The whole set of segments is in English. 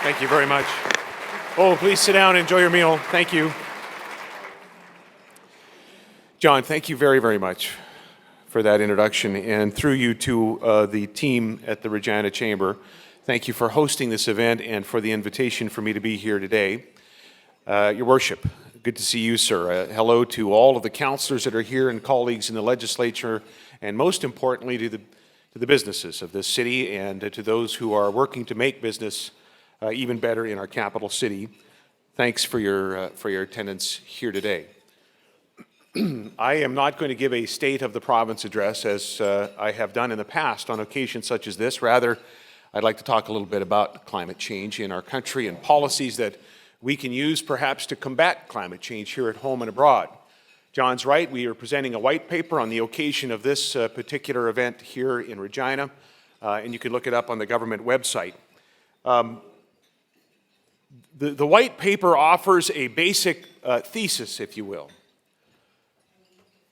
Thank you very much. Oh, please sit down and enjoy your meal. Thank you. John, thank you very, very much for that introduction, and through you to the team at the Regina Chamber. Thank you for hosting this event and for the invitation for me to be here today. Your Worship, good to see you, sir. Hello to all of the councillors that are here and colleagues in the legislature, and most importantly to the businesses of this city and to those who are working to make business even better in our capital city. Thanks for your attendance here today. I am not going to give a State of the Province address as I have done in the past on occasions such as this. Rather, I'd like to talk a little bit about climate change in our country and policies that we can use perhaps to combat climate change here at home and abroad. John's right, we are presenting a white paper on the occasion of this particular event here in Regina, and you can look it up on the government website. The white paper offers a basic thesis, if you will.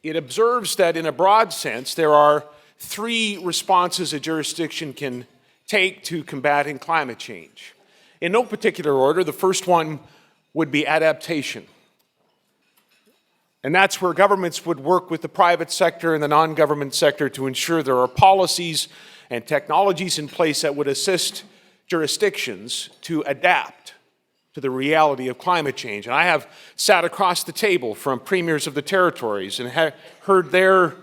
It observes that in a broad sense, there are three responses a jurisdiction can take to combating climate change. In no particular order, the first one would be adaptation. And that's where governments would work with the private sector and the non-government sector to ensure there are policies and technologies in place that would assist jurisdictions to adapt to the reality of climate change. And I have sat across the table from premiers of the territories and heard their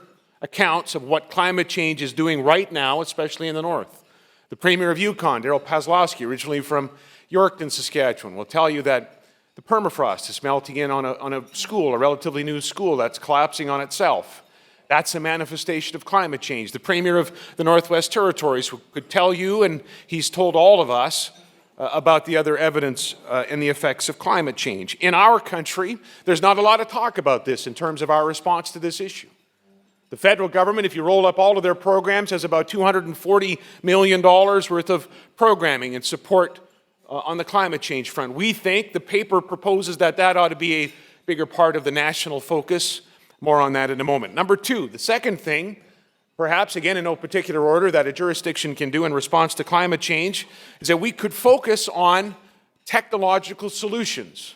accounts of what climate change is doing right now, especially in the north. The Premier of Yukon, Daryl Pazlowski, originally from Yorkton, Saskatchewan, will tell you that the permafrost is melting in on a school, a relatively new school that's collapsing on itself. That's a manifestation of climate change. The Premier of the Northwest Territories could tell you, and he's told all of us, about the other evidence and the effects of climate change. In our country, there's not a lot of talk about this in terms of our response to this issue. The federal government, if you roll up all of their programs, has about $240 million worth of programming and support on the climate change front. We think the paper proposes that that ought to be a bigger part of the national focus. More on that in a moment. Number two, the second thing, perhaps again in no particular order, that a jurisdiction can do in response to climate change is that we could focus on technological solutions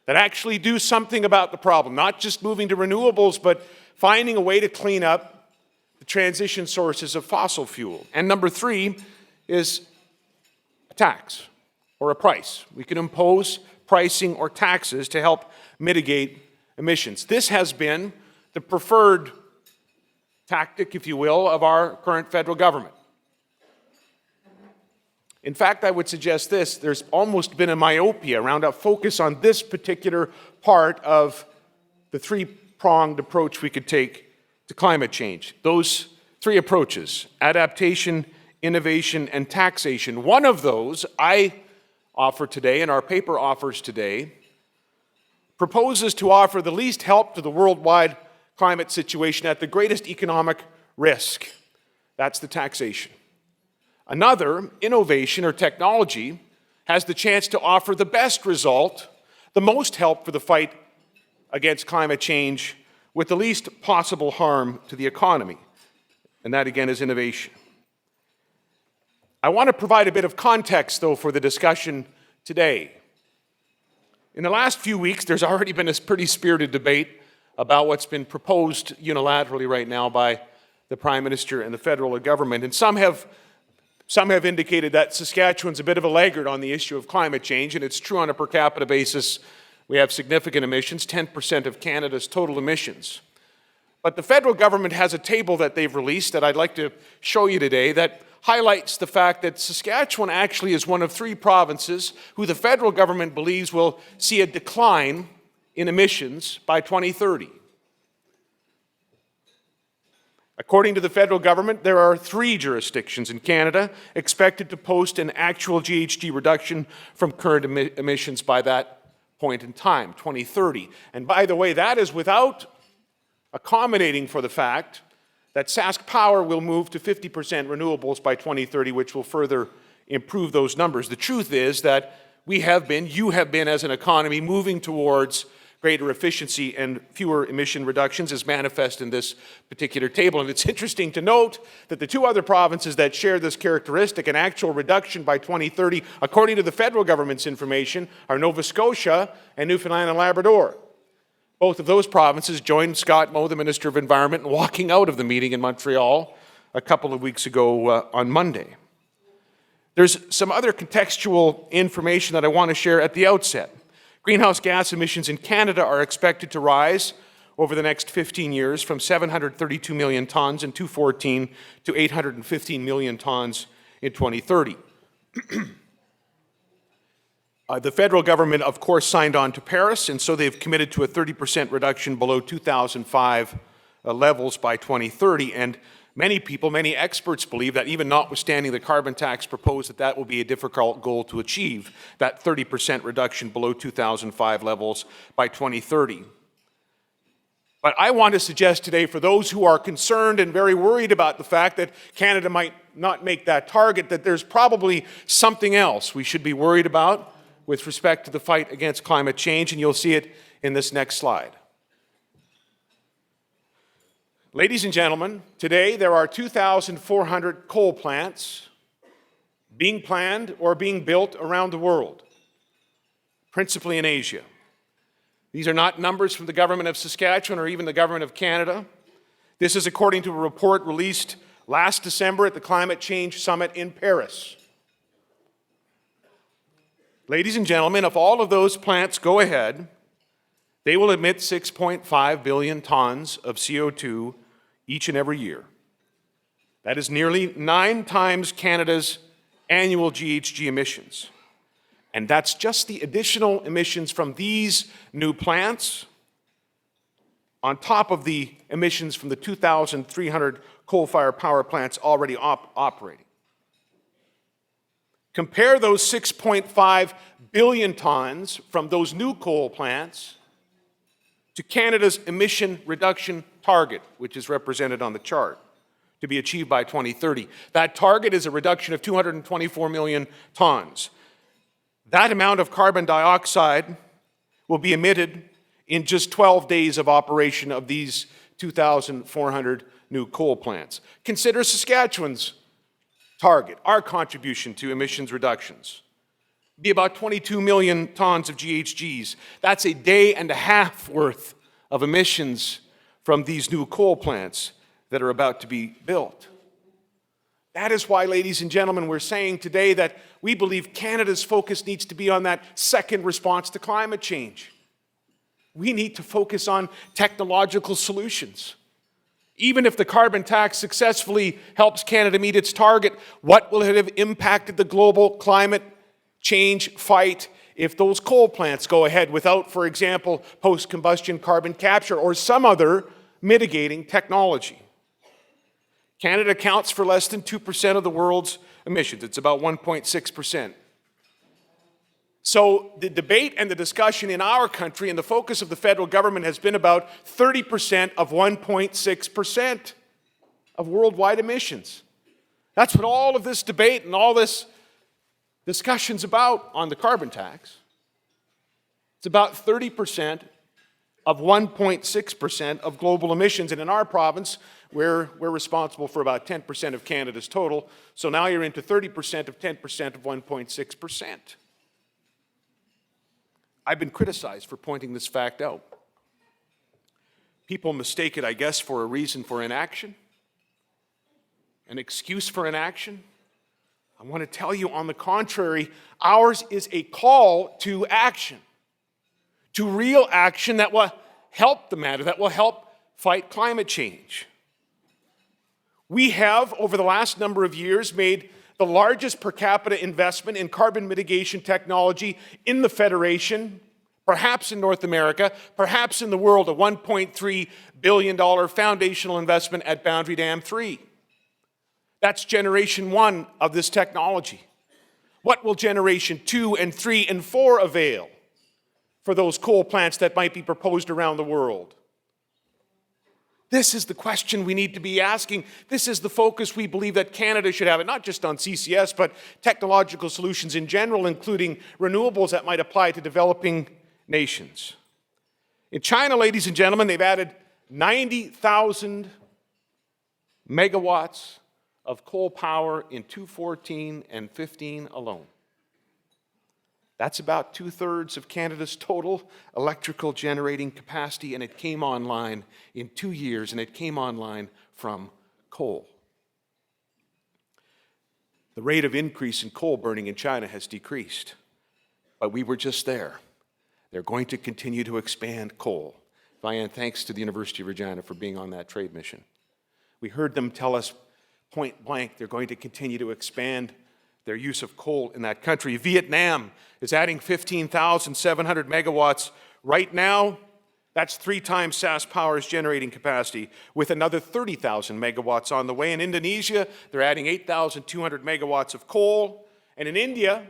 that actually do something about the problem, not just moving to renewables, but finding a way to clean up the transition sources of fossil fuel. And number three is a tax or a price. We can impose pricing or taxes to help mitigate emissions. This has been the preferred tactic, if you will, of our current federal government. In fact, I would suggest this, there's almost been a myopia around a focus on this particular part of the three-pronged approach we could take to climate change. Those three approaches, adaptation, innovation, and taxation. One of those I offer today, and our paper offers today, proposes to offer the least help to the worldwide climate situation at the greatest economic risk. That's the taxation. Another, innovation or technology, has the chance to offer the best result, the most help for the fight against climate change with the least possible harm to the economy. And that again is innovation. I want to provide a bit of context, though, for the discussion today. In the last few weeks, there's already been a pretty spirited debate about what's been proposed unilaterally right now by the Prime Minister and the federal government. And some have indicated that Saskatchewan's a bit of a laggard on the issue of climate change, and it's true on a per capita basis. We have significant emissions, 10% of Canada's total emissions. But the federal government has a table that they've released that I'd like to show you today that highlights the fact that Saskatchewan actually is one of three provinces who the federal government believes will see a decline in emissions by 2030. According to the federal government, there are three jurisdictions in Canada expected to post an actual GHG reduction from current emissions by that point in time, 2030. And by the way, that is without accommodating for the fact that Sask Power will move to 50% renewables by 2030, which will further improve those numbers. The truth is that we have been, you have been as an economy, moving towards greater efficiency and fewer emission reductions is manifest in this particular table. And it's interesting to note that the two other provinces that share this characteristic, an actual reduction by 2030, according to the federal government's information, are Nova Scotia and Newfoundland and Labrador. Both of those provinces joined Scott Moe, the Minister of Environment, in walking out of the meeting in Montreal a couple of weeks ago on Monday. There's some other contextual information that I want to share at the outset. Greenhouse gas emissions in Canada are expected to rise over the next 15 years from 732 million tonnes in 2014 to 815 million tonnes in 2030. The federal government, of course, signed on to Paris, and so they've committed to a 30% reduction below 2005 levels by 2030. And many people, many experts believe that even notwithstanding the carbon tax proposed, that will be a difficult goal to achieve, that 30% reduction below 2005 levels by 2030. But I want to suggest today, for those who are concerned and very worried about the fact that Canada might not make that target, that there's probably something else we should be worried about with respect to the fight against climate change, and you'll see it in this next slide. Ladies and gentlemen, today there are 2,400 coal plants being planned or being built around the world, principally in Asia. These are not numbers from the government of Saskatchewan or even the government of Canada. This is according to a report released last December at the Climate Change Summit in Paris. Ladies and gentlemen, if all of those plants go ahead, they will emit 6.5 billion tons of CO2 each and every year. That is nearly 9 times Canada's annual GHG emissions. And that's just the additional emissions from these new plants on top of the emissions from the 2,300 coal-fired power plants already operating. Compare those 6.5 billion tons from those new coal plants to Canada's emission reduction target, which is represented on the chart, to be achieved by 2030. That target is a reduction of 224 million tons. That amount of carbon dioxide will be emitted in just 12 days of operation of these 2,400 new coal plants. Consider Saskatchewan's target, our contribution to emissions reductions. Be about 22 million tons of GHGs. That's a day and a half worth of emissions from these new coal plants that are about to be built. That is why, ladies and gentlemen, we're saying today that we believe Canada's focus needs to be on that second response to climate change. We need to focus on technological solutions. Even if the carbon tax successfully helps Canada meet its target, what will it have impacted the global climate change fight if those coal plants go ahead without, for example, post-combustion carbon capture or some other mitigating technology? Canada accounts for less than 2% of the world's emissions. It's about 1.6%. So the debate and the discussion in our country and the focus of the federal government has been about 30% of 1.6% of worldwide emissions. That's what all of this debate and all this discussion's about on the carbon tax. It's about 30% of 1.6% of global emissions. And in our province, we're responsible for about 10% of Canada's total. So now you're into 30% of 10% of 1.6%. I've been criticized for pointing this fact out. People mistake it, I guess, for a reason for inaction, an excuse for inaction. I want to tell you, on the contrary, ours is a call to action, to real action that will help the matter, that will help fight climate change. We have, over the last number of years, made the largest per capita investment in carbon mitigation technology in the Federation, perhaps in North America, perhaps in the world, a $1.3 billion foundational investment at Boundary Dam 3. That's generation 1 of this technology. What will generation 2 and 3 and 4 avail for those coal plants that might be proposed around the world? This is the question we need to be asking. This is the focus we believe that Canada should have, and not just on CCS, but technological solutions in general, including renewables that might apply to developing nations. In China, ladies and gentlemen, they've added 90,000 megawatts of coal power in 2014 and 15 alone. That's about 2/3 of Canada's total electrical generating capacity, and it came online in 2 years, and it came online from coal. The rate of increase in coal burning in China has decreased, but we were just there. They're going to continue to expand coal. Thanks to the University of Regina for being on that trade mission. We heard them tell us point blank they're going to continue to expand their use of coal in that country. Vietnam is adding 15,700 megawatts. Right now, that's 3 times SaskPower's generating capacity, with another 30,000 megawatts on the way. In Indonesia, they're adding 8,200 megawatts of coal. And in India,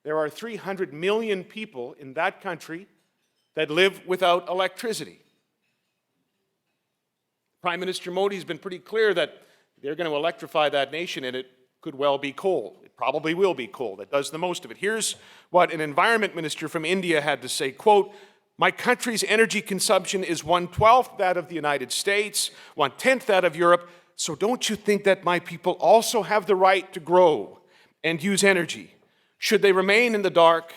there are 300 million people in that country that live without electricity. Prime Minister Modi has been pretty clear that they're going to electrify that nation, and it could well be coal. It probably will be coal that does the most of it. Here's what an environment minister from India had to say, quote, "My country's energy consumption is 1/12 that of the United States, 1/10 that of Europe, so don't you think that my people also have the right to grow and use energy? Should they remain in the dark?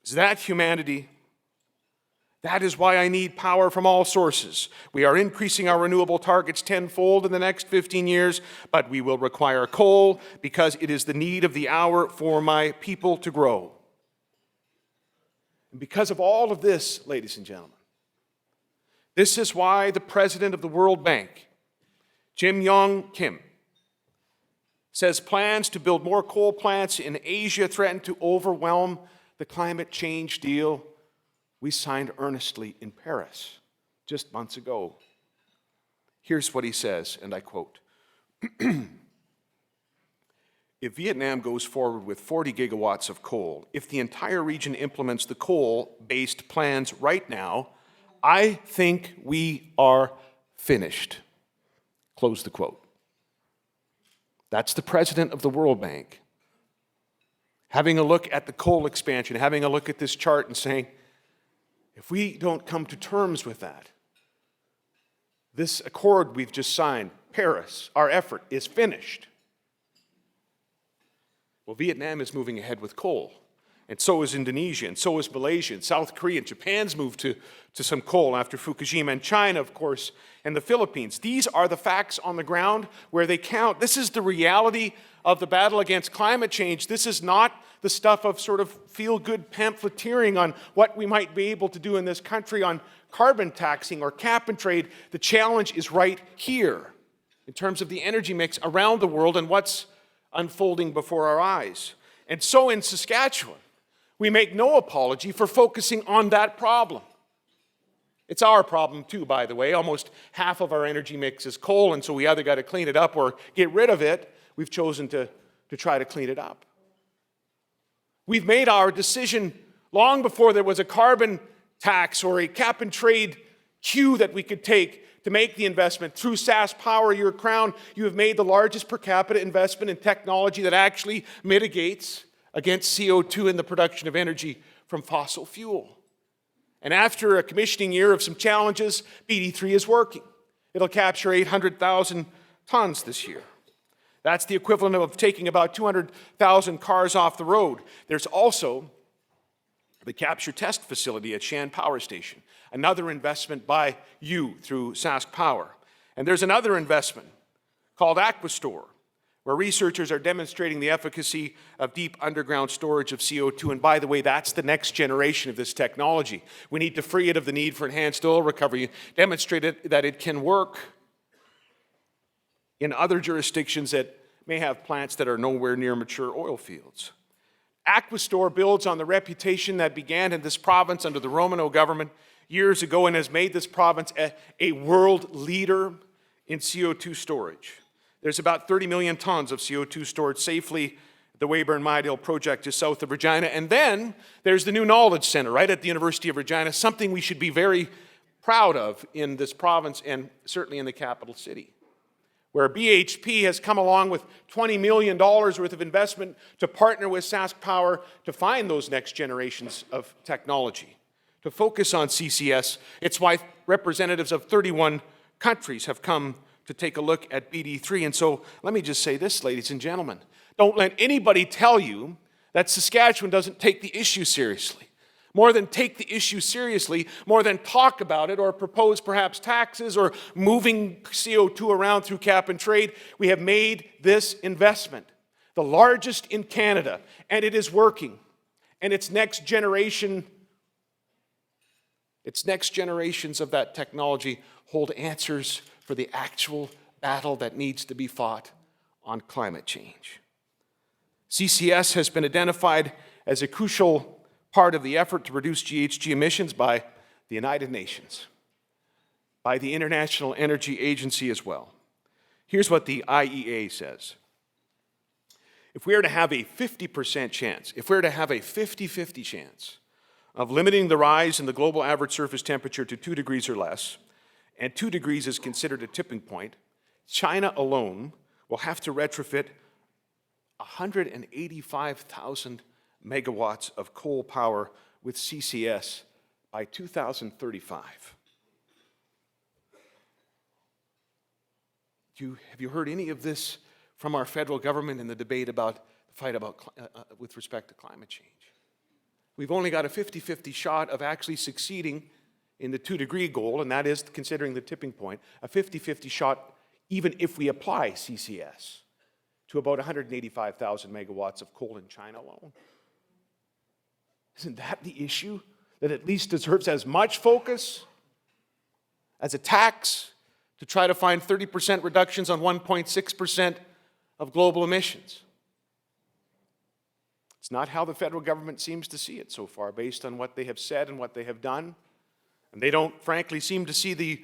Is that humanity? That is why I need power from all sources. We are increasing our renewable targets tenfold in the next 15 years, but we will require coal because it is the need of the hour for my people to grow." And because of all of this, ladies and gentlemen, this is why the president of the World Bank, Jim Yong Kim, says plans to build more coal plants in Asia threaten to overwhelm the climate change deal we signed earnestly in Paris just months ago. Here's what he says, and I quote, "If Vietnam goes forward with 40 gigawatts of coal, if the entire region implements the coal-based plans right now, I think we are finished." Close the quote. That's the president of the World Bank having a look at the coal expansion, having a look at this chart and saying, if we don't come to terms with that, this accord we've just signed, Paris, our effort is finished. Well, Vietnam is moving ahead with coal, and so is Indonesia, and so is Malaysia, and South Korea, and Japan's moved to some coal after Fukushima, and China, of course, and the Philippines. These are the facts on the ground where they count. This is the reality of the battle against climate change. This is not the stuff of sort of feel-good pamphleteering on what we might be able to do in this country on carbon taxing or cap and trade. The challenge is right here in terms of the energy mix around the world and what's unfolding before our eyes. And so in Saskatchewan, we make no apology for focusing on that problem. It's our problem too, by the way. Almost half of our energy mix is coal, and so we either got to clean it up or get rid of it. We've chosen to try to clean it up. We've made our decision long before there was a carbon tax or a cap and trade cue that we could take to make the investment. Through SaskPower, your crown, you have made the largest per capita investment in technology that actually mitigates against CO2 in the production of energy from fossil fuel. And after a commissioning year of some challenges, BD3 is working. It'll capture 800,000 tons this year. That's the equivalent of taking about 200,000 cars off the road. There's also the capture test facility at Shan Power Station, another investment by you through SaskPower. And there's another investment called Aquastore, where researchers are demonstrating the efficacy of deep underground storage of CO2. And by the way, that's the next generation of this technology. We need to free it of the need for enhanced oil recovery, demonstrate that it can work in other jurisdictions that may have plants that are nowhere near mature oil fields. Aquastore builds on the reputation that began in this province under the Romano government years ago and has made this province a world leader in CO2 storage. There's about 30 million tons of CO2 stored safely at the Weyburn-Midale project just south of Regina. And then there's the new Knowledge Center right at the University of Regina, something we should be very proud of in this province and certainly in the capital city. where BHP has come along with $20 million worth of investment to partner with SaskPower to find those next generations of technology, to focus on CCS. It's why representatives of 31 countries have come to take a look at BD3. And so let me just say this, ladies and gentlemen. Don't let anybody tell you that Saskatchewan doesn't take the issue seriously. More than take the issue seriously, more than talk about it or propose perhaps taxes or moving CO2 around through cap and trade, we have made this investment, the largest in Canada, and it is working. And its next generations of that technology hold answers for the actual battle that needs to be fought on climate change. CCS has been identified as a crucial part of the effort to reduce GHG emissions by the United Nations, by the International Energy Agency as well. Here's what the IEA says. If we are to have a 50% chance, if we're to have a 50-50 chance of limiting the rise in the global average surface temperature to 2 degrees or less, and 2 degrees is considered a tipping point, China alone will have to retrofit 185,000 megawatts of coal power with CCS by 2035. Have you heard any of this from our federal government in the debate about the fight with respect to climate change? We've only got a 50-50 shot of actually succeeding in the 2-degree goal, and that is considering the tipping point, a 50-50 shot even if we apply CCS to about 185,000 megawatts of coal in China alone. Isn't that the issue that at least deserves as much focus as a tax to try to find 30% reductions on 1.6% of global emissions? It's not how the federal government seems to see it so far, based on what they have said and what they have done. And they don't, frankly, seem to see the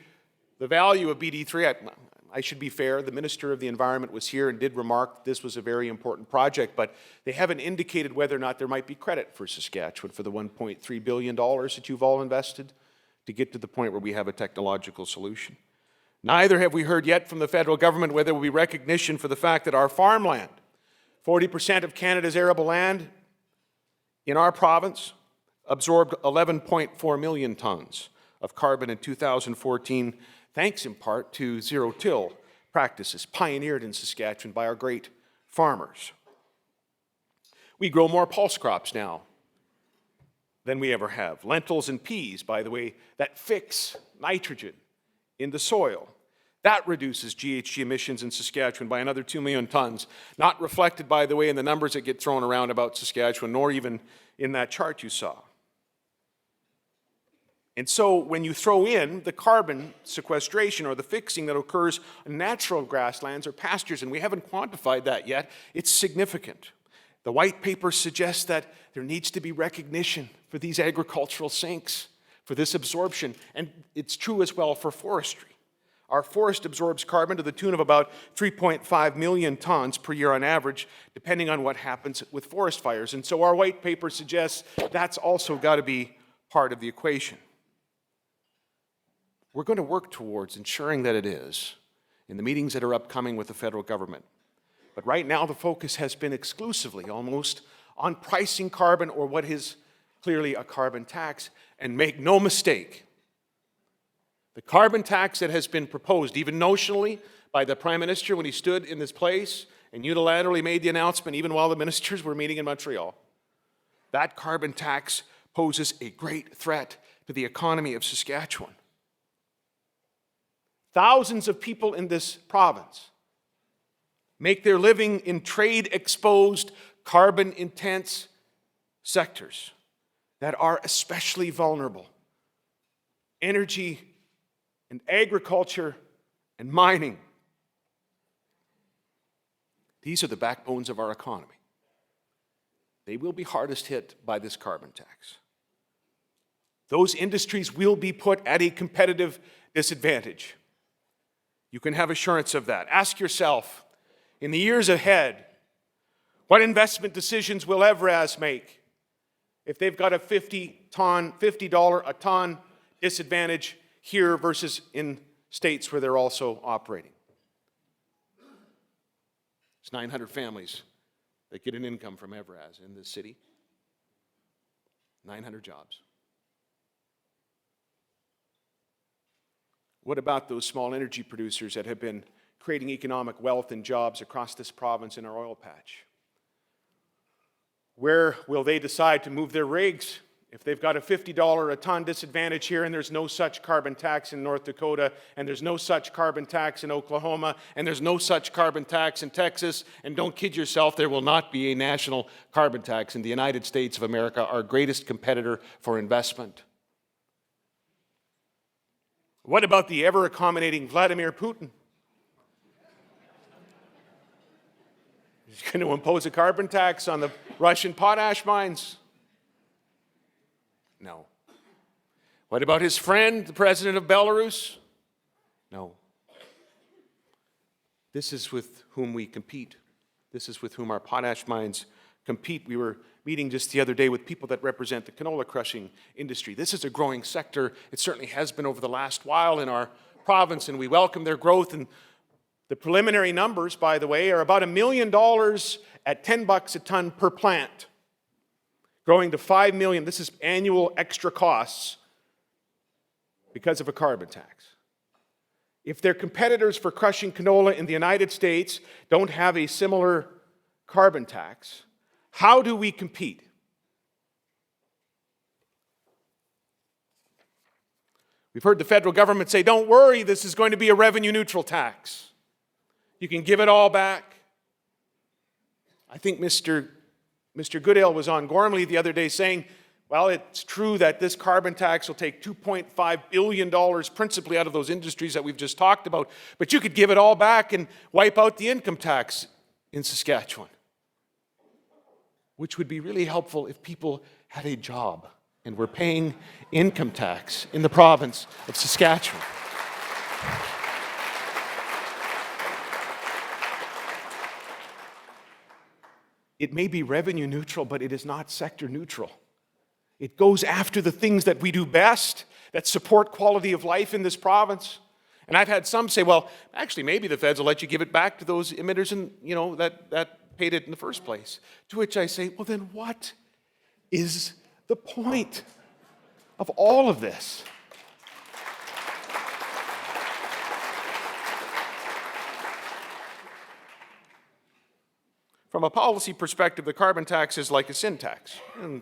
value of BD3. I should be fair, the Minister of the Environment was here and did remark this was a very important project, but they haven't indicated whether or not there might be credit for Saskatchewan for the $1.3 billion that you've all invested to get to the point where we have a technological solution. Neither have we heard yet from the federal government whether there will be recognition for the fact that our farmland, 40% of Canada's arable land in our province, absorbed 11.4 million tons of carbon in 2014, thanks in part to zero-till practices pioneered in Saskatchewan by our great farmers. We grow more pulse crops now than we ever have. Lentils and peas, by the way, that fix nitrogen in the soil. That reduces GHG emissions in Saskatchewan by another 2 million tons, not reflected, by the way, in the numbers that get thrown around about Saskatchewan, nor even in that chart you saw. And so when you throw in the carbon sequestration or the fixing that occurs on natural grasslands or pastures, and we haven't quantified that yet, it's significant. The white paper suggests that there needs to be recognition for these agricultural sinks, for this absorption, and it's true as well for forestry. Our forest absorbs carbon to the tune of about 3.5 million tons per year on average, depending on what happens with forest fires. And so our white paper suggests that's also got to be part of the equation. We're going to work towards ensuring that it is in the meetings that are upcoming with the federal government. But right now the focus has been exclusively almost on pricing carbon, or what is clearly a carbon tax. And make no mistake, the carbon tax that has been proposed, even notionally, by the Prime Minister when he stood in this place and unilaterally made the announcement even while the ministers were meeting in Montreal, that carbon tax poses a great threat to the economy of Saskatchewan. Thousands of people in this province make their living in trade-exposed, carbon-intense sectors that are especially vulnerable. Energy and agriculture and mining. These are the backbones of our economy. They will be hardest hit by this carbon tax. Those industries will be put at a competitive disadvantage. You can have assurance of that. Ask yourself, in the years ahead, what investment decisions will Evraz make if they've got a $50 a ton disadvantage here versus in states where they're also operating? It's 900 families that get an income from Evraz in this city. 900 jobs. What about those small energy producers that have been creating economic wealth and jobs across this province in our oil patch? Where will they decide to move their rigs if they've got a $50 a ton disadvantage here and there's no such carbon tax in North Dakota, and there's no such carbon tax in Oklahoma, and there's no such carbon tax in Texas? And don't kid yourself, there will not be a national carbon tax in the United States of America, our greatest competitor for investment. What about the ever-accommodating Vladimir Putin? He's going to impose a carbon tax on the Russian potash mines? No. What about his friend, the president of Belarus? No. This is with whom we compete. This is with whom our potash mines compete. We were meeting just the other day with people that represent the canola crushing industry. This is a growing sector. It certainly has been over the last while in our province, and we welcome their growth. And the preliminary numbers, by the way, are about $1 million at $10 a ton per plant, growing to $5 million. This is annual extra costs because of a carbon tax. If their competitors for crushing canola in the United States don't have a similar carbon tax, how do we compete? We've heard the federal government say, don't worry, this is going to be a revenue-neutral tax. You can give it all back. I think Mr. Goodale was on Gormley the other day saying, well, it's true that this carbon tax will take $2.5 billion principally out of those industries that we've just talked about, but you could give it all back and wipe out the income tax in Saskatchewan, which would be really helpful if people had a job and were paying income tax in the province of Saskatchewan. It may be revenue neutral, but it is not sector neutral. It goes after the things that we do best, that support quality of life in this province. And I've had some say, well, actually, maybe the feds will let you give it back to those emitters and, that paid it in the first place. To which I say, well, then what is the point of all of this? From a policy perspective, the carbon tax is like a sin tax. And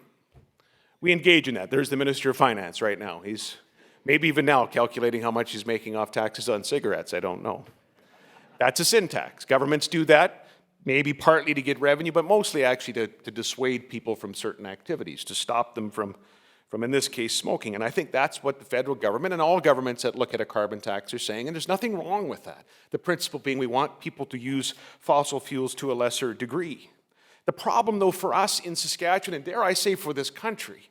we engage in that. There's the Minister of Finance right now. He's maybe even now calculating how much he's making off taxes on cigarettes. I don't know. That's a sin tax. Governments do that, maybe partly to get revenue, but mostly actually to dissuade people from certain activities, to stop them from, in this case, smoking. And I think that's what the federal government and all governments that look at a carbon tax are saying, and there's nothing wrong with that. The principle being we want people to use fossil fuels to a lesser degree. The problem, though, for us in Saskatchewan, and dare I say for this country,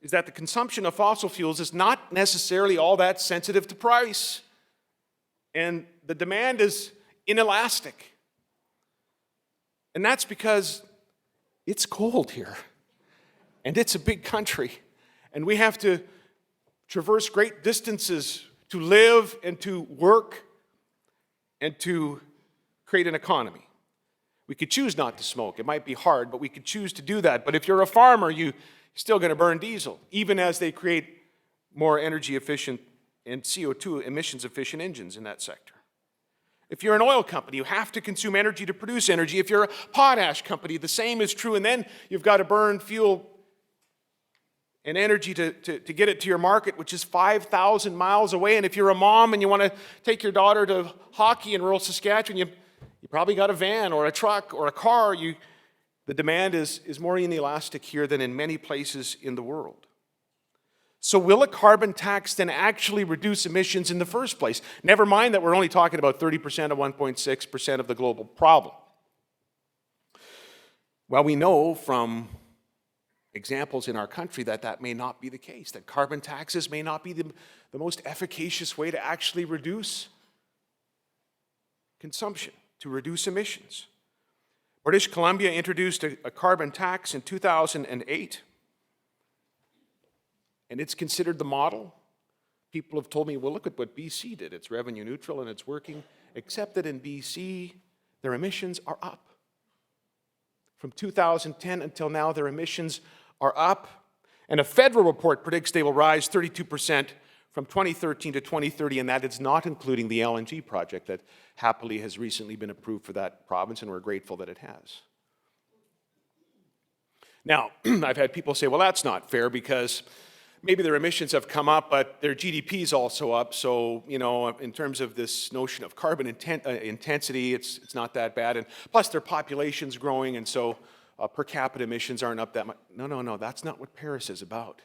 is that the consumption of fossil fuels is not necessarily all that sensitive to price. And the demand is inelastic. And that's because it's cold here. And it's a big country. And we have to traverse great distances to live and to work and to create an economy. We could choose not to smoke. It might be hard, but we could choose to do that. But if you're a farmer, you're still going to burn diesel, even as they create more energy efficient and CO2 emissions efficient engines in that sector. If you're an oil company, you have to consume energy to produce energy. If you're a potash company, the same is true. And then you've got to burn fuel and energy to get it to your market, which is 5,000 miles away. And if you're a mom and you want to take your daughter to hockey in rural Saskatchewan, you probably got a van or a truck or a car. The demand is more inelastic here than in many places in the world. So will a carbon tax then actually reduce emissions in the first place? Never mind that we're only talking about 30% of 1.6% of the global problem. Well, we know from examples in our country that may not be the case, that carbon taxes may not be the most efficacious way to actually reduce consumption, to reduce emissions. British Columbia introduced a carbon tax in 2008, and it's considered the model. People have told me, well, look at what BC did. It's revenue neutral and it's working, except that in BC, their emissions are up. From 2010 until now, their emissions are up. And a federal report predicts they will rise 32% from 2013 to 2030, and that is not including the LNG project that happily has recently been approved for that province, and we're grateful that it has. Now, I've had people say, well, that's not fair because maybe their emissions have come up, but their GDP is also up. So, in terms of this notion of carbon intensity, it's not that bad. And plus, their population's growing, and so per capita emissions aren't up that much. No, that's not what Paris is about.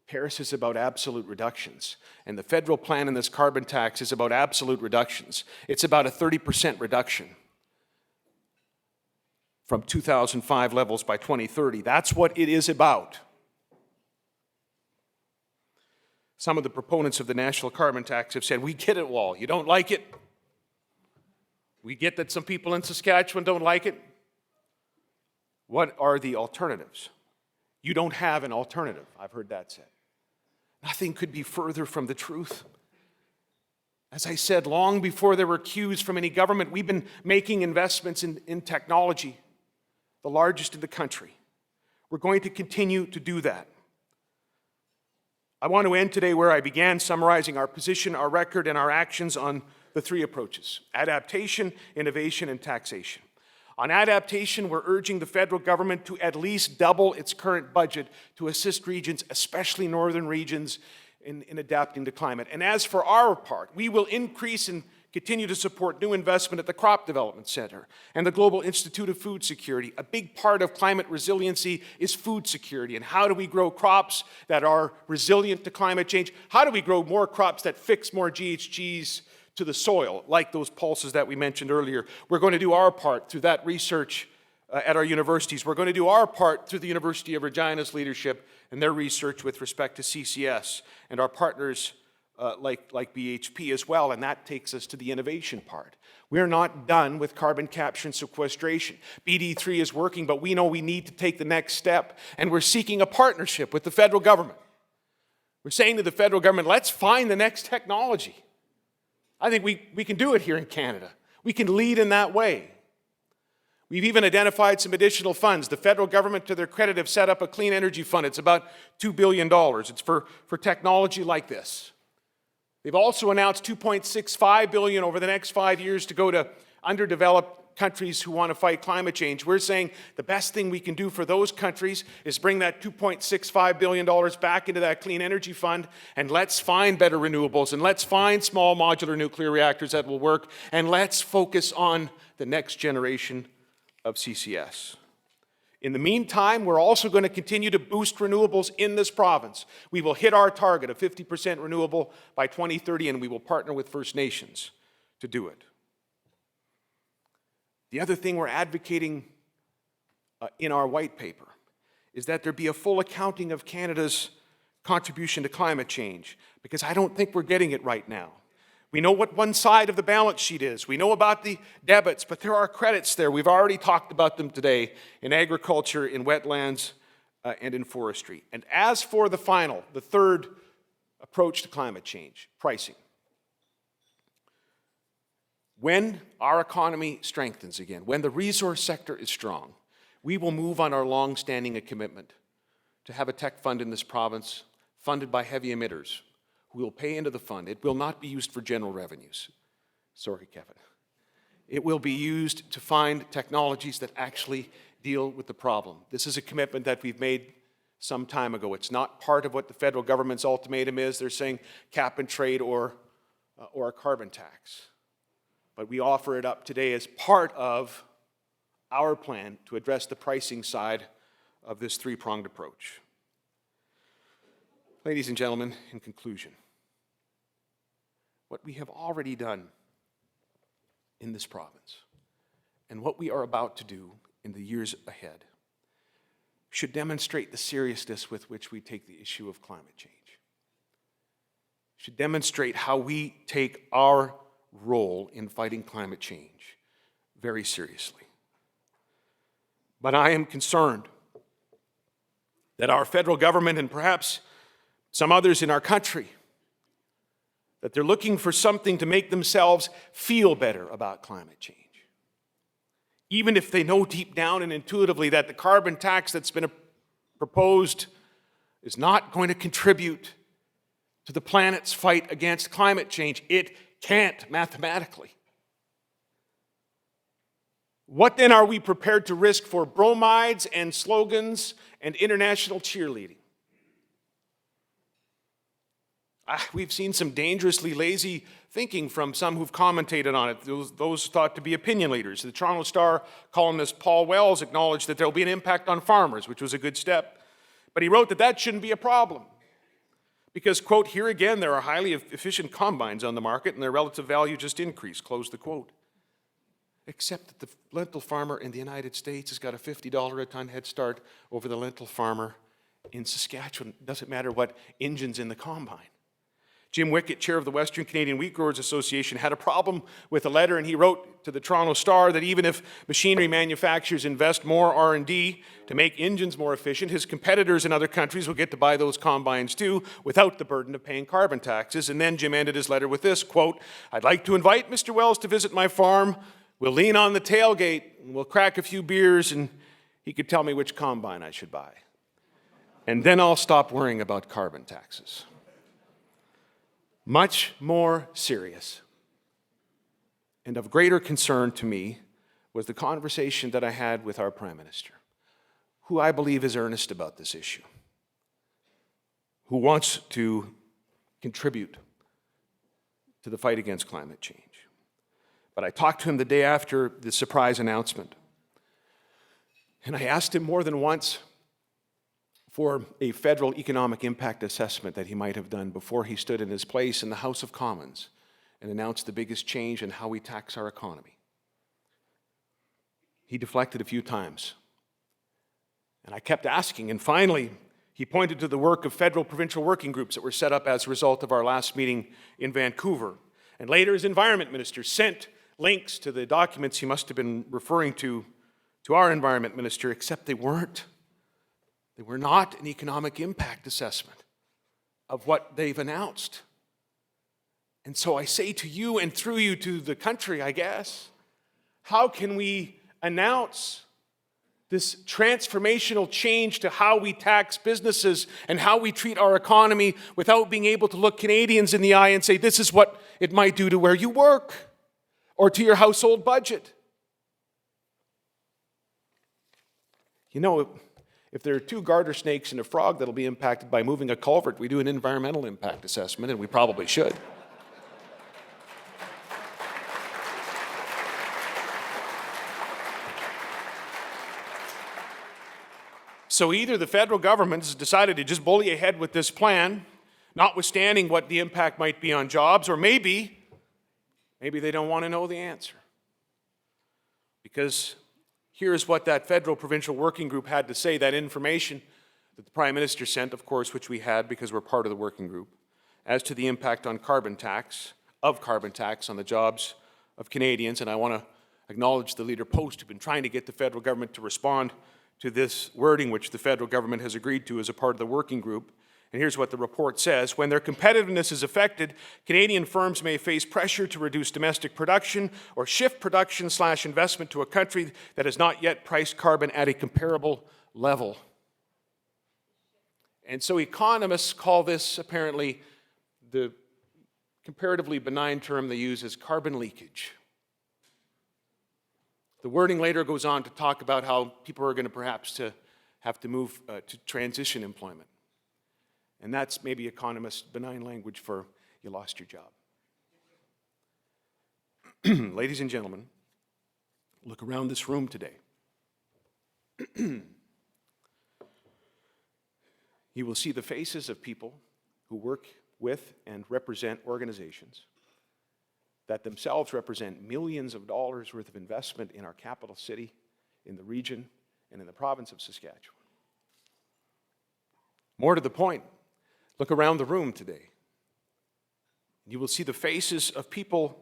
Paris is about absolute reductions. And the federal plan in this carbon tax is about absolute reductions. It's about a 30% reduction from 2005 levels by 2030. That's what it is about. Some of the proponents of the national carbon tax have said, we get it, Wall. You don't like it. We get that some people in Saskatchewan don't like it. What are the alternatives? You don't have an alternative. I've heard that said. Nothing could be further from the truth. As I said, long before there were cues from any government, we've been making investments in technology, the largest in the country. We're going to continue to do that. I want to end today where I began, summarizing our position, our record, and our actions on the three approaches: adaptation, innovation, and taxation. On adaptation, we're urging the federal government to at least double its current budget to assist regions, especially northern regions, in adapting to climate. And as for our part, we will increase and continue to support new investment at the Crop Development Center and the Global Institute of Food Security. A big part of climate resiliency is food security. And how do we grow crops that are resilient to climate change? How do we grow more crops that fix more GHGs to the soil, like those pulses that we mentioned earlier? We're going to do our part through that research at our universities. We're going to do our part through the University of Regina's leadership and their research with respect to CCS and our partners like BHP as well, and that takes us to the innovation part. We're not done with carbon capture and sequestration. BD3 is working, but we know we need to take the next step, and we're seeking a partnership with the federal government. We're saying to the federal government, let's find the next technology. I think we can do it here in Canada. We can lead in that way. We've even identified some additional funds. The federal government, to their credit, have set up a clean energy fund. It's about $2 billion. It's for technology like this. They've also announced $2.65 billion over the next 5 years to go to underdeveloped countries who want to fight climate change. We're saying the best thing we can do for those countries is bring that $2.65 billion back into that clean energy fund, and let's find better renewables, and let's find small modular nuclear reactors that will work, and let's focus on the next generation of CCS. In the meantime, we're also going to continue to boost renewables in this province. We will hit our target of 50% renewable by 2030, and we will partner with First Nations to do it. The other thing we're advocating in our white paper is that there be a full accounting of Canada's contribution to climate change, because I don't think we're getting it right now. We know what one side of the balance sheet is. We know about the debits, but there are credits there. We've already talked about them today in agriculture, in wetlands, and in forestry. And as for the third approach to climate change, pricing. When our economy strengthens again, when the resource sector is strong, we will move on our long-standing commitment to have a tech fund in this province funded by heavy emitters. We will pay into the fund. It will not be used for general revenues. Sorry, Kevin. It will be used to find technologies that actually deal with the problem. This is a commitment that we've made some time ago. It's not part of what the federal government's ultimatum is. They're saying cap and trade or a carbon tax. But we offer it up today as part of our plan to address the pricing side of this three-pronged approach. Ladies and gentlemen, in conclusion, what we have already done in this province and what we are about to do in the years ahead should demonstrate the seriousness with which we take the issue of climate change. Should demonstrate how we take our role in fighting climate change very seriously. But I am concerned that our federal government and perhaps some others in our country, that they're looking for something to make themselves feel better about climate change. even if they know deep down and intuitively that the carbon tax that's been proposed is not going to contribute to the planet's fight against climate change. It can't mathematically. What then are we prepared to risk for bromides and slogans and international cheerleading? We've seen some dangerously lazy thinking from some who've commentated on it, those thought to be opinion leaders. The Toronto Star columnist Paul Wells acknowledged that there will be an impact on farmers, which was a good step. But he wrote that that shouldn't be a problem because, quote, here again, there are highly efficient combines on the market and their relative value just increased, close the quote. Except that the lentil farmer in the United States has got a $50 a ton head start over the lentil farmer in Saskatchewan. It doesn't matter what engine's in the combine. Jim Wickett, chair of the Western Canadian Wheat Growers Association, had a problem with a letter, and he wrote to the Toronto Star that even if machinery manufacturers invest more R&D to make engines more efficient, his competitors in other countries will get to buy those combines too without the burden of paying carbon taxes. And then Jim ended his letter with this, quote, I'd like to invite Mr. Wells to visit my farm. We'll lean on the tailgate, and we'll crack a few beers, and he could tell me which combine I should buy. And then I'll stop worrying about carbon taxes. Much more serious and of greater concern to me was the conversation that I had with our Prime Minister, who I believe is earnest about this issue, who wants to contribute to the fight against climate change. But I talked to him the day after the surprise announcement, and I asked him more than once for a federal economic impact assessment that he might have done before he stood in his place in the House of Commons and announced the biggest change in how we tax our economy. He deflected a few times, and I kept asking, and finally he pointed to the work of federal provincial working groups that were set up as a result of our last meeting in Vancouver. And later his environment minister sent links to the documents he must have been referring to our environment minister, except they weren't. They were not an economic impact assessment of what they've announced. And so I say to you and through you to the country, I guess, how can we announce this transformational change to how we tax businesses and how we treat our economy without being able to look Canadians in the eye and say, this is what it might do to where you work or to your household budget? You know, if there are two garter snakes and a frog that'll be impacted by moving a culvert, we do an environmental impact assessment, and we probably should. So either the federal government has decided to just bully ahead with this plan, notwithstanding what the impact might be on jobs, or maybe they don't want to know the answer. Because here's what that federal provincial working group had to say, that information that the Prime Minister sent, of course, which we had because we're part of the working group, as to the impact on carbon tax on the jobs of Canadians. And I want to acknowledge the Leader Post, who've been trying to get the federal government to respond to this wording, which the federal government has agreed to as a part of the working group. And here's what the report says. When their competitiveness is affected, Canadian firms may face pressure to reduce domestic production or shift production/investment to a country that has not yet priced carbon at a comparable level. And so economists call this apparently the comparatively benign term they use is carbon leakage. The wording later goes on to talk about how people are going to perhaps have to move to transition employment. And that's maybe economists' benign language for you lost your job. Ladies and gentlemen, look around this room today. You will see the faces of people who work with and represent organizations that themselves represent millions of dollars worth of investment in our capital city, in the region, and in the province of Saskatchewan. More to the point, look around the room today. You will see the faces of people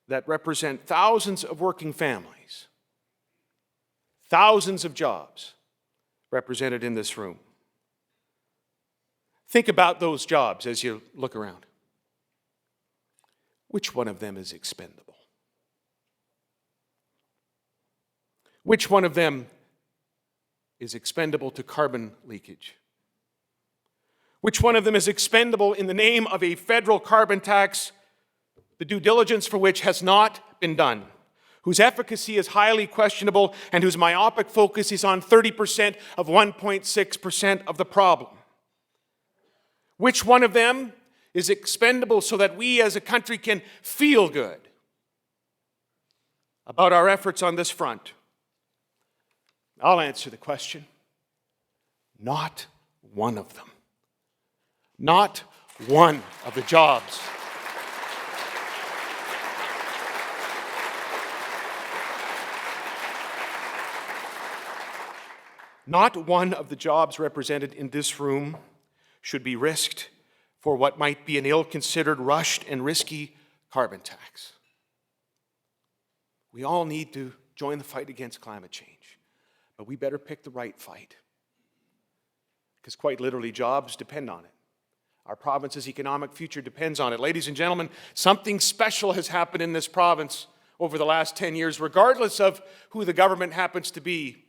that represent thousands of working families, thousands of jobs represented in this room. Think about those jobs as you look around. Which one of them is expendable? Which one of them is expendable to carbon leakage? Which one of them is expendable in the name of a federal carbon tax, the due diligence for which has not been done, whose efficacy is highly questionable, and whose myopic focus is on 30% of 1.6% of the problem? Which one of them is expendable so that we as a country can feel good about our efforts on this front? I'll answer the question. Not one of them. Not one of the jobs. Not one of the jobs represented in this room should be risked for what might be an ill-considered, rushed, and risky carbon tax. We all need to join the fight against climate change, but we better pick the right fight, because quite literally, jobs depend on it. Our province's economic future depends on it. Ladies and gentlemen, something special has happened in this province over the last 10 years, regardless of who the government happens to be.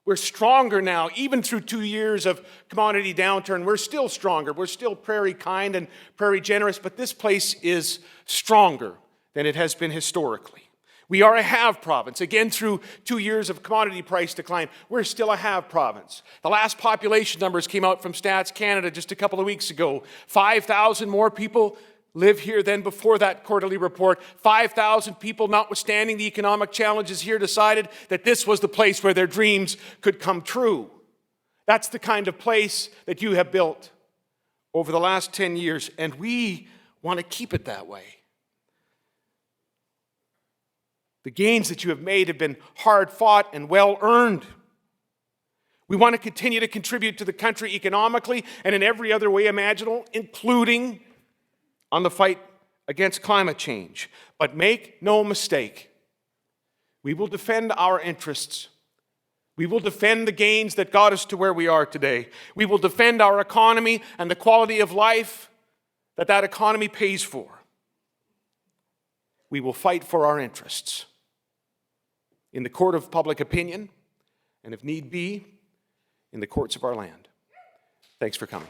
We're stronger now, even through 2 years of commodity downturn. We're still stronger. We're still prairie kind and prairie generous, but this place is stronger than it has been historically. We are a have province. Again, through 2 years of commodity price decline, we're still a have province. The last population numbers came out from Stats Canada just a couple of weeks ago. 5,000 more people live here than before that quarterly report. 5,000 people, notwithstanding the economic challenges here, decided that this was the place where their dreams could come true. That's the kind of place that you have built over the last 10 years, and we want to keep it that way. The gains that you have made have been hard fought and well earned. We want to continue to contribute to the country economically and in every other way imaginable, including on the fight against climate change. But make no mistake, we will defend our interests. We will defend the gains that got us to where we are today. We will defend our economy and the quality of life that that economy pays for. We will fight for our interests in the court of public opinion, and if need be, in the courts of our land. Thanks for coming.